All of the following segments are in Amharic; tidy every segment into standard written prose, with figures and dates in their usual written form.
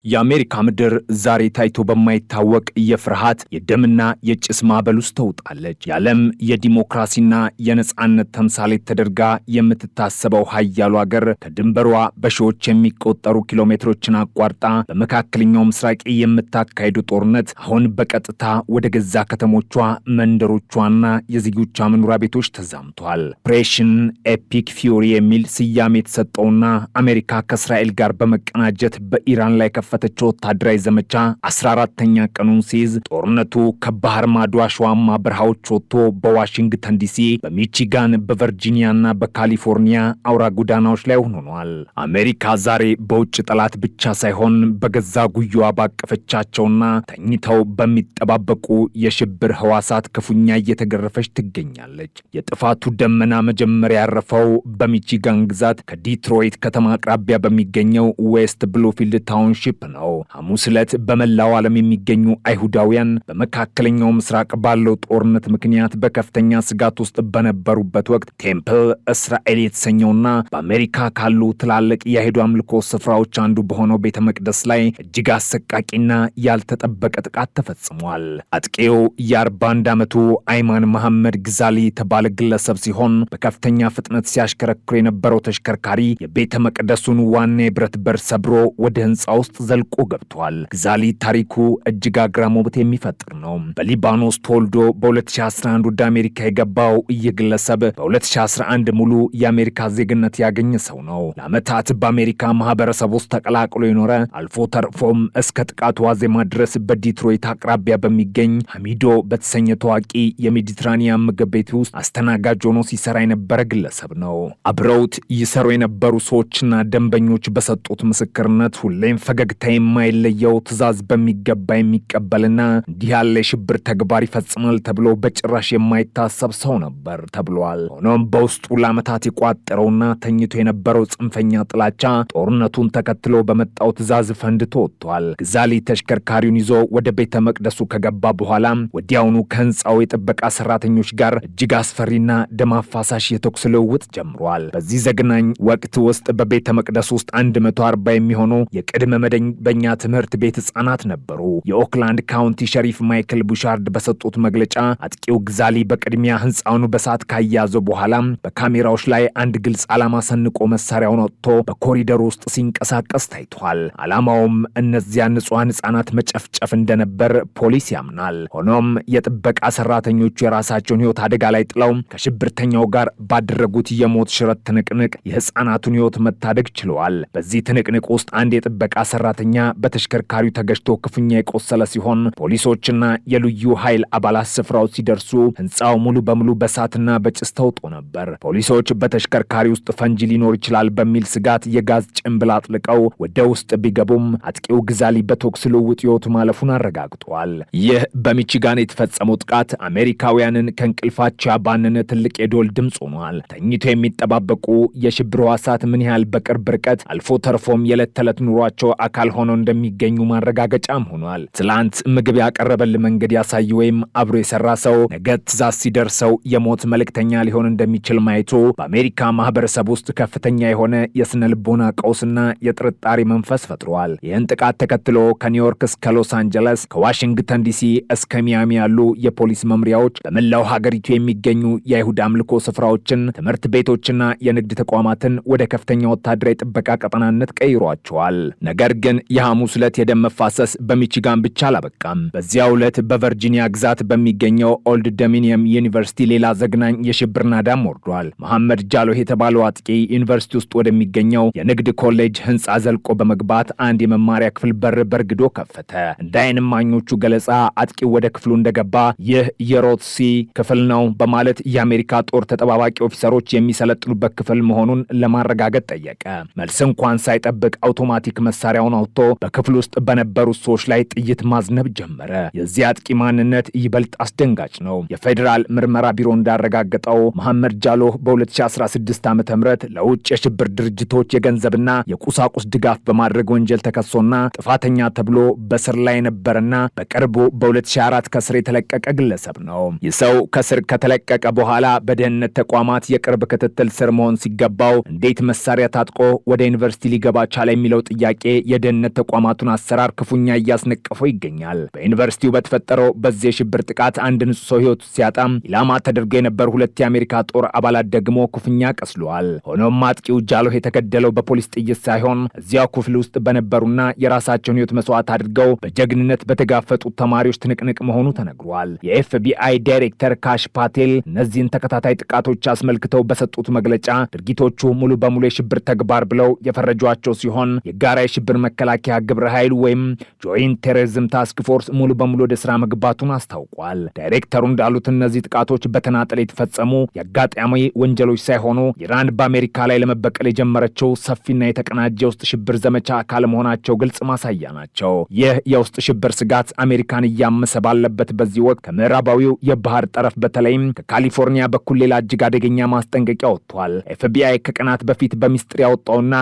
የአሜሪካ ምድር ዛሬ ታይቶ በማይታወቅ የፍርሃት የደምና የጭስ ማዕበል ውስጥ ተውጣለች። የዓለም የዲሞክራሲና የነጻነት ተምሳሌት ተደርጋ የምትታሰበው ኃያሉ ሀገር ከድንበሯ በሺዎች የሚቆጠሩ ኪሎ ሜትሮችን አቋርጣ በመካከለኛው ምስራቅ የምታካሄዱ ጦርነት አሁን በቀጥታ ወደ ገዛ ከተሞቿ፣ መንደሮቿና የዜጎቿ መኖሪያ ቤቶች ተዛምቷል። ኦፕሬሽን ኤፒክ ፊውሪ የሚል ስያሜ የተሰጠውና አሜሪካ ከእስራኤል ጋር በመቀናጀት በኢራን ላይ ፈተች ወታደራዊ ዘመቻ 14ኛ ቀኑን ሲይዝ ጦርነቱ ከባህር ማዶ አሸዋማ በረሃዎች ወጥቶ በዋሽንግተን ዲሲ፣ በሚቺጋን፣ በቨርጂኒያና በካሊፎርኒያ አውራ ጎዳናዎች ላይ ሆኗል። አሜሪካ ዛሬ በውጭ ጠላት ብቻ ሳይሆን በገዛ ጉያዋ ባቀፈቻቸውና ተኝተው በሚጠባበቁ የሽብር ህዋሳት ክፉኛ እየተገረፈች ትገኛለች። የጥፋቱ ደመና መጀመሪያ ያረፈው በሚቺጋን ግዛት ከዲትሮይት ከተማ አቅራቢያ በሚገኘው ዌስት ብሉፊልድ ታውንሺፕ ነው። ሐሙስ ዕለት በመላው ዓለም የሚገኙ አይሁዳውያን በመካከለኛው ምስራቅ ባለው ጦርነት ምክንያት በከፍተኛ ስጋት ውስጥ በነበሩበት ወቅት ቴምፕል እስራኤል የተሰኘውና በአሜሪካ ካሉ ትላልቅ የአይሁድ አምልኮ ስፍራዎች አንዱ በሆነው ቤተ መቅደስ ላይ እጅግ አሰቃቂና ያልተጠበቀ ጥቃት ተፈጽሟል። አጥቂው የ41 ዓመቱ አይማን መሐመድ ግዛሊ የተባለ ግለሰብ ሲሆን በከፍተኛ ፍጥነት ሲያሽከረክር የነበረው ተሽከርካሪ የቤተ መቅደሱን ዋና የብረት በር ሰብሮ ወደ ህንፃ ውስጥ ዘልቆ ገብቷል። ግዛሊ ታሪኩ እጅግ አግራሞት የሚፈጥር ነው። በሊባኖስ ተወልዶ በ2011 ወደ አሜሪካ የገባው ይህ ግለሰብ በ2011 ሙሉ የአሜሪካ ዜግነት ያገኘ ሰው ነው። ለዓመታት በአሜሪካ ማህበረሰብ ውስጥ ተቀላቅሎ የኖረ አልፎ ተርፎም እስከ ጥቃቱ ዋዜማ ድረስ በዲትሮይት አቅራቢያ በሚገኝ ሐሚዶ በተሰኘ ታዋቂ የሜዲትራኒያን ምግብ ቤት ውስጥ አስተናጋጅ ሆኖ ሲሰራ የነበረ ግለሰብ ነው። አብረውት ይሰሩ የነበሩ ሰዎችና ደንበኞች በሰጡት ምስክርነት ሁሌም ፈገግታ የማይለየው ትዕዛዝ በሚገባ የሚቀበልና እንዲህ ያለ የሽብር ተግባር ይፈጽማል ተብሎ በጭራሽ የማይታሰብ ሰው ነበር ተብሏል። ሆኖም በውስጡ ለዓመታት የቋጠረውና ተኝቶ የነበረው ጽንፈኛ ጥላቻ ጦርነቱን ተከትሎ በመጣው ትዕዛዝ ፈንድቶ ወጥቷል። ግዛሊ ተሽከርካሪውን ይዞ ወደ ቤተ መቅደሱ ከገባ በኋላ ወዲያውኑ ከህንፃው የጥበቃ ሰራተኞች ጋር እጅግ አስፈሪና ደም አፋሳሽ የተኩስ ልውውጥ ጀምሯል። በዚህ ዘግናኝ ወቅት ውስጥ በቤተ መቅደሱ ውስጥ 140 የሚሆኑ የቅድመ መደበኛ ትምህርት ቤት ህጻናት ነበሩ። የኦክላንድ ካውንቲ ሸሪፍ ማይክል ቡሻርድ በሰጡት መግለጫ አጥቂው ግዛሊ በቅድሚያ ህንፃውን በሳት ካያዘው በኋላ በካሜራዎች ላይ አንድ ግልጽ ዓላማ ሰንቆ መሳሪያውን ወጥቶ በኮሪደር ውስጥ ሲንቀሳቀስ ታይቷል። ዓላማውም እነዚያን ንጹሐን ህጻናት መጨፍጨፍ እንደነበር ፖሊስ ያምናል። ሆኖም የጥበቃ ሰራተኞቹ የራሳቸውን ህይወት አደጋ ላይ ጥለው ከሽብርተኛው ጋር ባደረጉት የሞት ሽረት ትንቅንቅ የህፃናቱን ህይወት መታደግ ችለዋል። በዚህ ትንቅንቅ ውስጥ አንድ የጥበቃ ሰራተኛ በተሽከርካሪው ተገጭቶ ክፉኛ የቆሰለ ሲሆን ፖሊሶችና የልዩ ኃይል አባላት ስፍራው ሲደርሱ ህንፃው ሙሉ በሙሉ በእሳትና በጭስ ተውጦ ነበር። ፖሊሶች በተሽከርካሪ ውስጥ ፈንጂ ሊኖር ይችላል በሚል ስጋት የጋዝ ጭንብል አጥልቀው ወደ ውስጥ ቢገቡም አጥቂው ግዛሊ በተኩስ ልውውጥ ህይወቱ ማለፉን አረጋግጧል። ይህ በሚቺጋን የተፈጸመው ጥቃት አሜሪካውያንን ከእንቅልፋቸው ያባነነ ትልቅ የዶል ድምፅ ሆኗል። ተኝቶ የሚጠባበቁ የሽብር ህዋሳት ምን ያህል በቅርብ ርቀት አልፎ ተርፎም የዕለት ተዕለት ኑሯቸው አካል ሆነው እንደሚገኙ ማረጋገጫም ሆኗል። ትላንት ምግብ ያቀረበል መንገድ ያሳይ ወይም አብሮ የሰራ ሰው ነገ ትዕዛዝ ሲደርሰው የሞት መልእክተኛ ሊሆን እንደሚችል ማየቱ በአሜሪካ ማህበረሰብ ውስጥ ከፍተኛ የሆነ የስነ ልቦና ቀውስና የጥርጣሬ መንፈስ ፈጥሯል። ይህን ጥቃት ተከትሎ ከኒውዮርክ እስከ ሎስ አንጀለስ፣ ከዋሽንግተን ዲሲ እስከ ሚያሚ ያሉ የፖሊስ መምሪያዎች በመላው ሀገሪቱ የሚገኙ የአይሁድ አምልኮ ስፍራዎችን፣ ትምህርት ቤቶችና የንግድ ተቋማትን ወደ ከፍተኛ ወታደራዊ ጥበቃ ቀጠናነት ቀይሯቸዋል። ነገር ግን የሐሙስ ዕለት የደም መፋሰስ በሚቺጋን ብቻ አላበቃም። በዚያው ዕለት በቨርጂኒያ ግዛት በሚገኘው ኦልድ ዶሚኒየም ዩኒቨርሲቲ ሌላ ዘግናኝ የሽብር ናዳም ወርዷል። መሐመድ ጃሎህ የተባለው አጥቂ ዩኒቨርሲቲ ውስጥ ወደሚገኘው የንግድ ኮሌጅ ህንፃ ዘልቆ በመግባት አንድ የመማሪያ ክፍል በር በርግዶ ከፈተ። እንደ ዓይን እማኞቹ ገለጻ አጥቂው ወደ ክፍሉ እንደገባ ይህ የሮትሲ ክፍል ነው በማለት የአሜሪካ ጦር ተጠባባቂ ኦፊሰሮች የሚሰለጥኑበት ክፍል መሆኑን ለማረጋገጥ ጠየቀ። መልስ እንኳን ሳይጠብቅ አውቶማቲክ መሳሪያውን አውጥቶ በክፍል ውስጥ በነበሩት ሰዎች ላይ ጥይት ማዝነብ ጀመረ። የዚህ አጥቂ ማንነት ይበልጥ አስደንጋጭ ነው። የፌዴራል ምርመራ ቢሮ እንዳረጋገጠው መሐመድ ጃሎህ በ2016 ዓ.ም ለውጭ የሽብር ድርጅቶች የገንዘብና የቁሳቁስ ድጋፍ በማድረግ ወንጀል ተከሶና ጥፋተኛ ተብሎ በስር ላይ ነበረና በቅርቡ በ2004 ከስር የተለቀቀ ግለሰብ ነው። ይህ ሰው ከስር ከተለቀቀ በኋላ በደህንነት ተቋማት የቅርብ ክትትል ስር መሆን ሲገባው እንዴት መሳሪያ ታጥቆ ወደ ዩኒቨርሲቲ ሊገባ ቻለ የሚለው ጥያቄ የደህንነት ተቋማቱን አሰራር ክፉኛ እያስነቀፈው ይገኛል። በዩኒቨርሲቲው በተፈጠረው በዚህ የሽብር ጥቃት አንድ ንጹህ ሰው ህይወቱ ሲያጣ ኢላማ ተደርገው የነበሩ 2 የአሜሪካ ጦር አባላት ደግሞ ክፉኛ ቀስለዋል። ሆኖም አጥቂው ጃሎህ የተገደለው በፖሊስ ጥይት ሳይሆን እዚያው ክፍል ውስጥ በነበሩና የራሳቸውን ህይወት መስዋዕት አድርገው በጀግንነት በተጋፈጡት ተማሪዎች ትንቅንቅ መሆኑ ተነግሯል። የኤፍቢአይ ዳይሬክተር ካሽ ፓቴል እነዚህን ተከታታይ ጥቃቶች አስመልክተው በሰጡት መግለጫ ድርጊቶቹ ሙሉ በሙሉ የሽብር ተግባር ብለው የፈረጇቸው ሲሆን የጋራ የሽብር መከላከያ ግብረ ኃይል ወይም ጆይንት ቴሮሪዝም ታስክ ፎርስ ሙሉ በሙሉ ወደ ስራ መግባቱን አስታውቋል። ዳይሬክተሩ እንዳሉት እነዚህ ጥቃቶች በተናጠል የተፈጸሙ የአጋጣሚ ወንጀሎች ሳይሆኑ ኢራን በአሜሪካ ላይ ለመበቀል የጀመረችው ሰፊና የተቀናጀ የውስጥ ሽብር ዘመቻ አካል መሆናቸው ግልጽ ማሳያ ናቸው። ይህ የውስጥ ሽብር ስጋት አሜሪካን እያመሰ ባለበት በዚህ ወቅት ከምዕራባዊው የባህር ጠረፍ በተለይም ከካሊፎርኒያ በኩል ሌላ እጅግ አደገኛ ማስጠንቀቂያ ወጥቷል። ኤፍቢአይ ከቀናት በፊት በሚስጥር ያወጣውና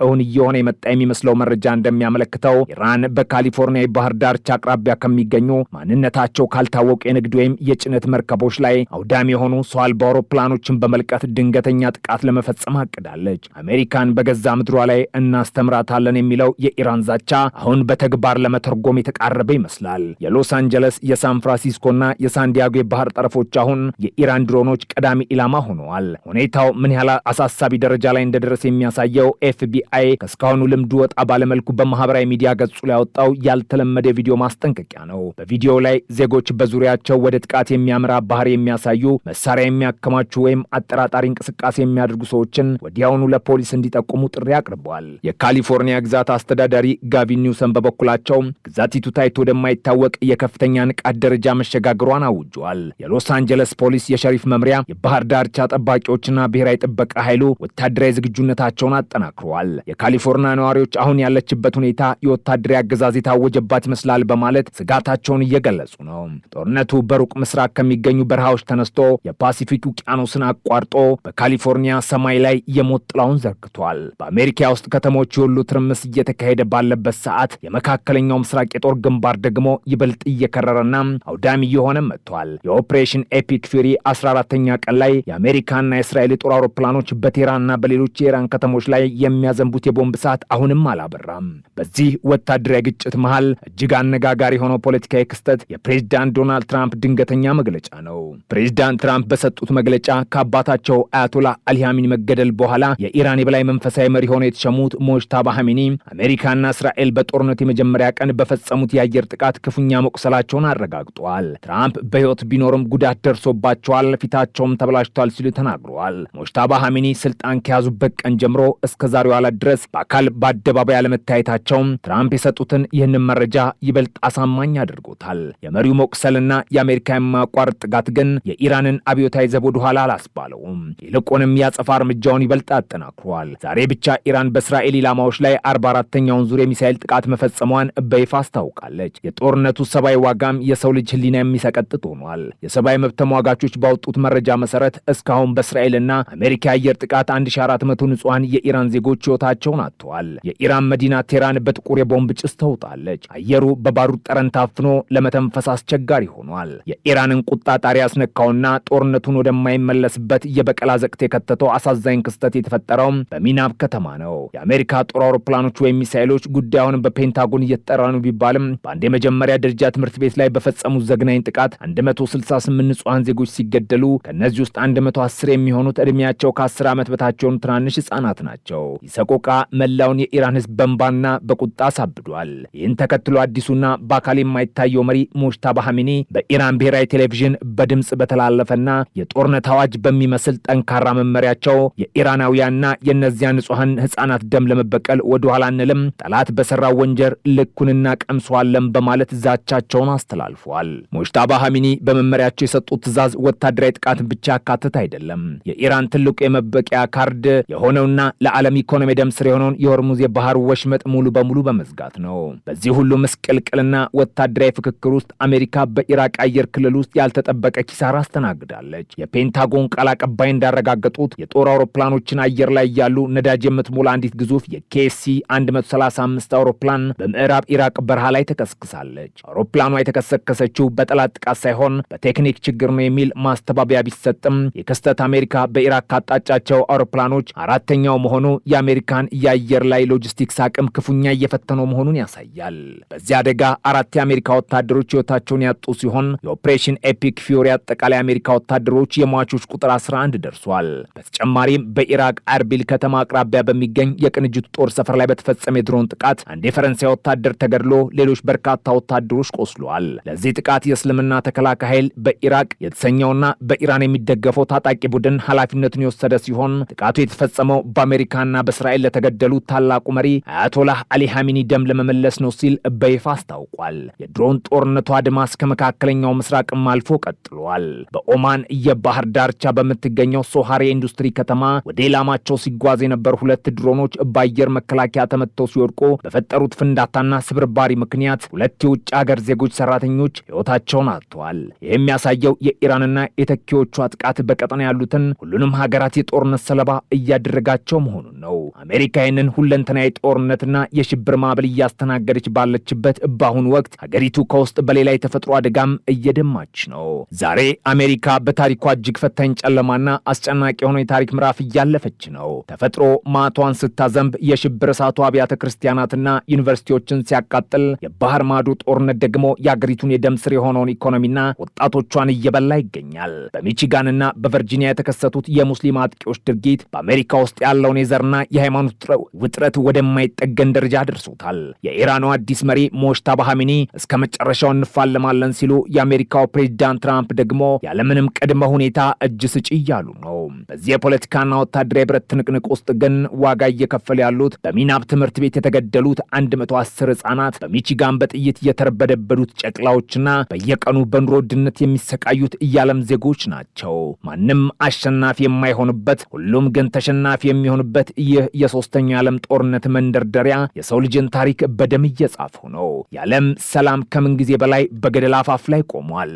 አሁን እየሆነ የመጣ የሚመስለው መረጃ እንደሚያመለክተው ኢራን በካሊፎርኒያ የባህር ዳርቻ አቅራቢያ ከሚገኙ ማንነታቸው ካልታወቁ የንግድ ወይም የጭነት መርከቦች ላይ አውዳሚ የሆኑ ሰው አልባ አውሮፕላኖችን በመልቀት ድንገተኛ ጥቃት ለመፈጸም አቅዳለች። አሜሪካን በገዛ ምድሯ ላይ እናስተምራታለን የሚለው የኢራን ዛቻ አሁን በተግባር ለመተርጎም የተቃረበ ይመስላል። የሎስ አንጀለስ፣ የሳን ፍራንሲስኮና የሳንዲያጎ የባህር ጠረፎች አሁን የኢራን ድሮኖች ቀዳሚ ኢላማ ሆነዋል። ሁኔታው ምን ያህል አሳሳቢ ደረጃ ላይ እንደደረሰ የሚያሳየው ኤፍቢአይ ከስካሁኑ ልምዱ ወጣ ባለመልኩ በማህበራዊ ሚዲያ ገጹ ላይ ያወጣው ያልተለመደ ቪዲዮ ማስጠንቀቂያ ነው። በቪዲዮው ላይ ዜጎች በዙሪያቸው ወደ ጥቃት የሚያመራ ባህር የሚያሳዩ መሳሪያ የሚያከማቹ ወይም አጠራጣሪ እንቅስቃሴ የሚያደርጉ ሰዎችን ወዲያውኑ ለፖሊስ እንዲጠቁሙ ጥሪ አቅርበዋል። የካሊፎርኒያ ግዛት አስተዳዳሪ ጋቪን ኒውሰም በበኩላቸው ግዛቲቱ ታይቶ ወደማይታወቅ የከፍተኛ ንቃት ደረጃ መሸጋገሯን አውጇል። የሎስ አንጀለስ ፖሊስ የሸሪፍ መምሪያ የባህር ዳርቻ ጠባቂዎችና ብሔራዊ ጥበቃ ኃይሉ ወታደራዊ ዝግጁነታቸውን አጠናክረዋል። የካሊፎርኒያ ነዋሪዎች አሁን ያለችበት ሁኔታ የወታደራዊ አገዛዝ የታወጀባት ይመስላል በማለት ስጋታቸውን እየገለጹ ነው። ጦርነቱ በሩቅ ምስራቅ ከሚገኙ በረሃዎች ተነስቶ የፓሲፊክ ውቅያኖስን አቋርጦ በካሊፎርኒያ ሰማይ ላይ የሞት ጥላውን ዘርግቷል። በአሜሪካ ውስጥ ከተሞች ሁሉ ትርምስ እየተካሄደ ባለበት ሰዓት የመካከለኛው ምስራቅ የጦር ግንባር ደግሞ ይበልጥ እየከረረና አውዳሚ እየሆነ መጥቷል። የኦፕሬሽን ኤፒክ ፊሪ 14ኛ ቀን ላይ የአሜሪካና የእስራኤል የጦር አውሮፕላኖች በቴህራንና በሌሎች የኢራን ከተሞች ላይ የሚያዘንቡት የቦምብ ሰዓት አሁንም አላበራም። በዚህ ወታደራዊ ግጭት መሃል እጅግ አነጋጋሪ የሆነው ፖለቲካዊ ክስተት የፕሬዝዳንት ዶናልድ ትራምፕ ድንገተኛ መግለጫ ነው። ፕሬዝዳንት ትራምፕ በሰጡት መግለጫ ከአባታቸው አያቶላህ አሊ ኻሜኒ መገደል በኋላ የኢራን የበላይ መንፈሳዊ መሪ ሆነው የተሸሙት ሞጅታባ ኻሜኒ አሜሪካና እስራኤል በጦርነት የመጀመሪያ ቀን በፈጸሙት የአየር ጥቃት ክፉኛ መቁሰላቸውን አረጋግጠዋል። ትራምፕ በሕይወት ቢኖርም ጉዳት ደርሶባቸዋል፣ ፊታቸውም ተበላሽቷል ሲሉ ተናግረዋል። ሞጅታባ ኻሜኒ ስልጣን ከያዙበት ቀን ጀምሮ እስከ ዛሬው ዕለት ድረስ በአካል በአደባባይ አለመታየታቸው ትራምፕ የሰጡትን ይህንን መረጃ ይበልጥ አሳማኝ አድርጎታል። የመሪው መቁሰልና የአሜሪካ የማያቋርጥ ጥቃት ግን የኢራንን አብዮታዊ ዘብ ወደ ኋላ አላስባለውም። ይልቁንም ያጸፋ እርምጃውን ይበልጥ አጠናክሯል። ዛሬ ብቻ ኢራን በእስራኤል ኢላማዎች ላይ 44ኛውን ዙር የሚሳኤል ጥቃት መፈጸሟን በይፋ አስታውቃለች። የጦርነቱ ሰብአዊ ዋጋም የሰው ልጅ ሕሊና የሚሰቀጥጥ ሆኗል። የሰብአዊ መብት ተሟጋቾች ባወጡት መረጃ መሰረት እስካሁን በእስራኤልና አሜሪካ የአየር ጥቃት 1400 ንጹሃን የኢራን ዜጎች ሕይወታቸውን አጥተዋል። የኢራን መዲና ቴህራን በጥቁር የቦምብ ጭስ ተውጣለች። አየሩ በባሩድ ጠረን ታፍኖ ለመተንፈስ አስቸጋሪ ሆኗል። የኢራንን ቁጣ ጣሪያ ያስነካውና ጦርነቱን ወደማይመለስበት የበቀል አዘቅት የከተተው አሳዛኝ ክስተት የተፈጠረው በሚናብ ከተማ ነው። የአሜሪካ ጦር አውሮፕላኖች ወይም ሚሳኤሎች ጉዳዩን በፔንታጎን እየተጠራ ነው ቢባልም በአንድ የመጀመሪያ ደረጃ ትምህርት ቤት ላይ በፈጸሙት ዘግናኝ ጥቃት 168 ንጹሃን ዜጎች ሲገደሉ ከእነዚህ ውስጥ 110 የሚሆኑት ዕድሜያቸው ከ10 ዓመት በታች የሆኑ ትናንሽ ሕፃናት ናቸው። ይሰቆቃ መላውን የኢራን ሕዝብ በእንባና በቁጣ አሳብዷል። ይህን ተከትሎ አዲሱና በአካል የማይታየው መሪ ሞጅታባ ኻሜኒ በኢራን ብሔራዊ ቴሌቪዥን በድምፅ በተላለፈና የጦርነት አዋጅ በሚመስል ጠንካራ መመሪያቸው የኢራናውያንና የእነዚያ ንጹሃን ሕፃናት ደም ለመበቀል ወደኋላ አንልም፣ ጠላት በሰራው ወንጀል ልኩን እናቀምሰዋለን በማለት ዛቻቸውን አስተላልፈዋል። ሞጅታባ ኻሜኒ በመመሪያቸው የሰጡት ትዕዛዝ ወታደራዊ ጥቃት ብቻ ያካትት አይደለም። የኢራን ትልቁ የመበቂያ ካርድ የሆነውና ለዓለም ኢኮኖሚ ደም ስር የሆነውን የሆርሙዝ የባህር ወሽመጥ ሙሉ በሙሉ በመዝጋት ነው። በዚህ ሁሉ ምስቅልቅልና ወታደራዊ ፍክክር ውስጥ አሜሪካ በኢራቅ አየር ክልል ውስጥ ያልተጠበቀ ኪሳራ አስተናግዳለች። የፔንታጎን ቃል አቀባይ እንዳረጋገጡት የጦር አውሮፕላኖችን አየር ላይ ያሉ ነዳጅ የምትሞላ አንዲት ግዙፍ የኬሲ 135 አውሮፕላን በምዕራብ ኢራቅ በረሃ ላይ ተከስክሳለች። አውሮፕላኗ የተከሰከሰችው በጠላት ጥቃት ሳይሆን በቴክኒክ ችግር ነው የሚል ማስተባበያ ቢሰጥም የክስተት አሜሪካ በኢራቅ ካጣጫቸው አውሮፕላኖች አራተኛው መሆኑ የአሜሪካን የአየር ላይ ሎጂስቲክስ አቅም አቅም ክፉኛ እየፈተነው መሆኑን ያሳያል። በዚህ አደጋ 4 የአሜሪካ ወታደሮች ሕይወታቸውን ያጡ ሲሆን የኦፕሬሽን ኤፒክ ፊዮሪ አጠቃላይ የአሜሪካ ወታደሮች የሟቾች ቁጥር 11 ደርሷል። በተጨማሪም በኢራቅ አርቢል ከተማ አቅራቢያ በሚገኝ የቅንጅቱ ጦር ሰፈር ላይ በተፈጸመ የድሮን ጥቃት አንድ የፈረንሳይ ወታደር ተገድሎ ሌሎች በርካታ ወታደሮች ቆስለዋል። ለዚህ ጥቃት የእስልምና ተከላካይ ኃይል በኢራቅ የተሰኘውና በኢራን የሚደገፈው ታጣቂ ቡድን ኃላፊነቱን የወሰደ ሲሆን ጥቃቱ የተፈጸመው በአሜሪካና በእስራኤል ለተገደሉት ታላቁ መሪ አያቶላህ አሊ ሐሚኒ ደም ለመመለስ ነው ሲል በይፋ አስታውቋል። የድሮን ጦርነቱ አድማስ ከመካከለኛው ምስራቅም አልፎ ቀጥሏል። በኦማን የባህር ዳርቻ በምትገኘው ሶሃሬ ኢንዱስትሪ ከተማ ወደ ኢላማቸው ሲጓዝ የነበሩ 2 ድሮኖች በአየር መከላከያ ተመተው ሲወድቁ በፈጠሩት ፍንዳታና ስብርባሪ ምክንያት 2 የውጭ ሀገር ዜጎች ሰራተኞች ሕይወታቸውን አጥተዋል። ይህ የሚያሳየው የኢራንና የተኪዎቿ ጥቃት በቀጠና ያሉትን ሁሉንም ሀገራት የጦርነት ሰለባ እያደረጋቸው መሆኑን ነው። አሜሪካ ይህንን ሁለንተናዊ ጦርነትና የሽብር ማዕበል እያስተናገደች ባለችበት በአሁኑ ወቅት ሀገሪቱ ከውስጥ በሌላ የተፈጥሮ አደጋም እየደማች ነው። ዛሬ አሜሪካ በታሪኳ እጅግ ፈታኝ ጨለማና አስጨናቂ የሆነ የታሪክ ምዕራፍ እያለፈች ነው። ተፈጥሮ ማቷን ስታዘንብ የሽብር እሳቱ አብያተ ክርስቲያናትና ዩኒቨርሲቲዎችን ሲያቃጥል፣ የባህር ማዶ ጦርነት ደግሞ የአገሪቱን የደም ስር የሆነውን ኢኮኖሚና ወጣቶቿን እየበላ ይገኛል። በሚቺጋንና በቨርጂኒያ የተከሰቱት የሙስሊም አጥቂዎች ድርጊት በአሜሪካ ውስጥ ያለውን የዘርና የሃይማኖት ውጥረት ወደማይጠገን ደረጃ አድርሶታል። የኢራኑ አዲስ መሪ ሞጅታባ ኻሜኒ እስከ መጨረሻው እንፋለማለን ሲሉ፣ የአሜሪካው ፕሬዝዳንት ትራምፕ ደግሞ ያለምንም ቅድመ ሁኔታ እጅ ስጪ እያሉ ነው። በዚህ የፖለቲካና ወታደራዊ ብረት ትንቅንቅ ውስጥ ግን ዋጋ እየከፈሉ ያሉት በሚናብ ትምህርት ቤት የተገደሉት 110 ህጻናት፣ በሚቺጋን በጥይት የተርበደበዱት ጨቅላዎችና በየቀኑ በኑሮ ውድነት የሚሰቃዩት የዓለም ዜጎች ናቸው። ማንም አሸናፊ የማይሆንበት ሁሉም ግን ተሸናፊ የሚሆንበት ይህ የሶስተኛው የዓለም ጦርነት መንደርደሪያ የሰው ልጅን ታሪክ በደም እየጻፈው ነው። የዓለም ሰላም ከምን ጊዜ በላይ በገደል አፋፍ ላይ ቆሟል።